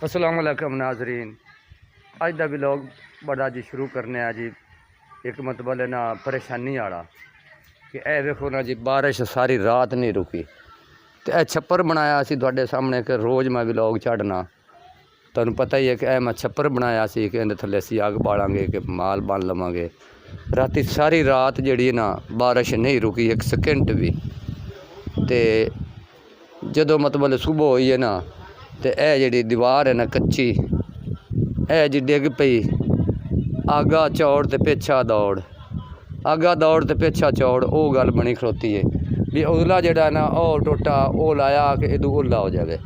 अस्सलाम वालेकुम नाजरीन। अज का व्लॉग बड़ा जी शुरू करने जी एक मतलब है ना परेशानी आला कि ए देखो ना जी बारिश सारी रात नहीं रुकी तो यह छप्पर बनाया सी तुहाडे सामने कि रोज़ मैं व्लॉग चढ़ना। तुहानू पता ही है कि मैं छप्पर बनाया सी कि इहदे थल्ले असीं अग बालांगे कि माल बन लवांगे। राती सारी रात जिहड़ी ना बारिश नहीं रुकी एक सेकंड भी। तो जदों मतलब सुबह हुई है ना तो यह जी दीवार है ना कच्ची ए जी डिग पई। आगा चौड़ तो पिछा दौड़, आगा दौड़ तो पिछा चौड़, वो गल बनी खड़ोती है भी उदला जड़ा ना ओ टोटा ओ लाया कि इदू उला हो जाए।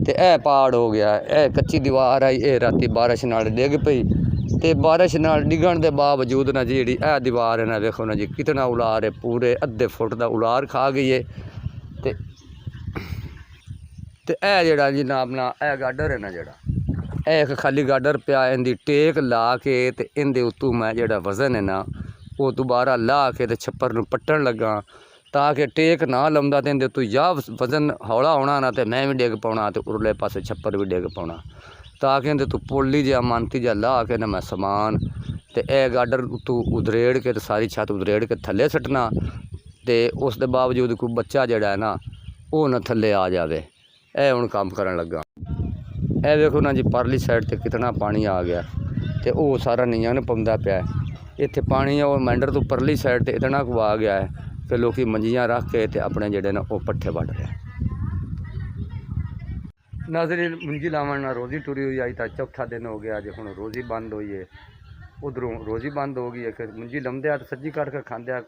तो यह पहाड़ हो गया, यह कच्ची दीवार आई, ये राती बारिश नाल डिग पई। तो बारिश नाल डिगण के बावजूद ना जी यह दीवार है ना देखो ना जी कितना उलार है, पूरे अद्धे फुट का उलार खा गई है। तो यह जड़ा जी ना अपना यह गाडर है ना जड़ा एक खाली गाडर पिया, इनकी टेक ला के तो इनके उत्तों मैं जड़ा वजन है ना वो दोबारा ला के तो छप्पर नूं पट्टन लगा ताकि टेक ना लाउंदा तो इनके उत्तों या वजन हौला होना ना तो मैं भी डिग पाउणा तो उरले पासे छप्पर भी डिग पाउणा ताकि इनके उत्तों पुल्ली जिहा मानती जिहा ला के ना मैं समान तो यह गाडर उत्तों उधरेड़ के तो सारी छत उधरेड़ के थल्ले सट्टना। तो उस दे बावजूद कोई बच्चा जड़ा है ना वो ना थल्ले आ जाए। यह हुण काम करन लगा। यह देखो ना जी परली साइड ते कितना पानी आ गया तो वो सारा नींह ने पाउंदा पिया। इत्थे पानी और मैंडर तो परली साइड ते इतना को आ गया है कि लोग मंजियां रख के ते अपने जेडे ना वो पट्ठे वढ़ रहे हैं। नाज़रीन मुंजी लावन ना रोज़ी टुरी हुई आई तो चौथा दिन हो गया जो हुण रोज़ी बंद हुई है। उधरों रोज़ी बंद हो गई है कि मुंजी लंदे आ तो सज्जी कट के खांदे।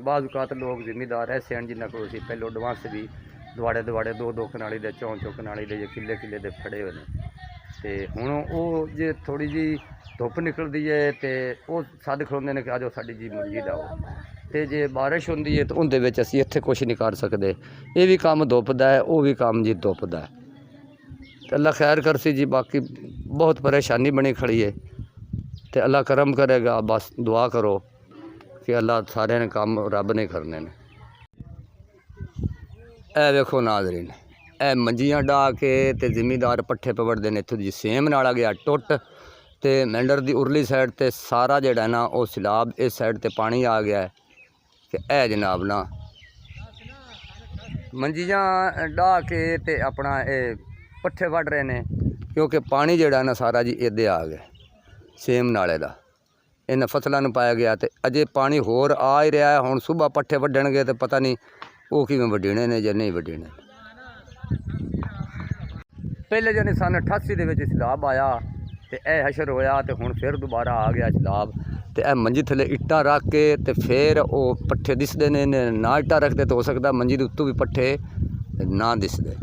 बाज़ औकात लोग जिमीदार ऐसे हैं जिन्होंने को पहले एडवांस भी दुआड़े दुआड़े दो कनाली दे चौं कनाली दे किले किले दे खड़े हुए हैं। तो हुण वो जे थोड़ी जी धुप निकलती है तो वो सद खड़ोंदे ने कि आ जाओ साडी जी मुंजी लाओ। तो जे बारिश होंदी है तो उहदे विच असीं इत्थे कुछ नहीं कर सकते। ये भी काम धुप दा है, वो भी काम जी धुप दा है। तो अल्लाह खैर करसी जी। बाकी बहुत परेशानी बनी खड़ी है तो अल्लाह करम करेगा। बस दुआ करो कि अल्लाह सारे ने काम रब ने करने ने। ए देखो नाज़रीन ए मंजियां डाह के ते जिमीदार पट्ठे पवड़ते हैं। इत्थों जी सेम नाला गया टुट तो मैंडर की उरली साइड ते सारा जड़ा ना वो सैलाब इस साइड ते पानी आ गया है कि ए जनाब ना मंजियां डाह के ते अपना ये पट्ठे वढ़ रहे हैं क्योंकि पानी जड़ा ना सारा जी इधे आ गया सेम नाले का इन फसलों में पाया गया। तो अजे पानी होर आ ही रहा है। हुण सुबह पट्ठे वढ़णगे तो पता नहीं वो किवें वड्डीने ने जां नहीं वड्डीने। पहले जने सन 88 दे सैलाब आया तो यह हशर होया तो हुण फिर दोबारा आ गया सैलाब। तो यह मंजी थले इट्टां रख के तो फिर वो पट्ठे दिसदे ने। ना इट्टां रखते तो हो सकता मंजी दे उत्तों भी पट्ठे ना दिसदे।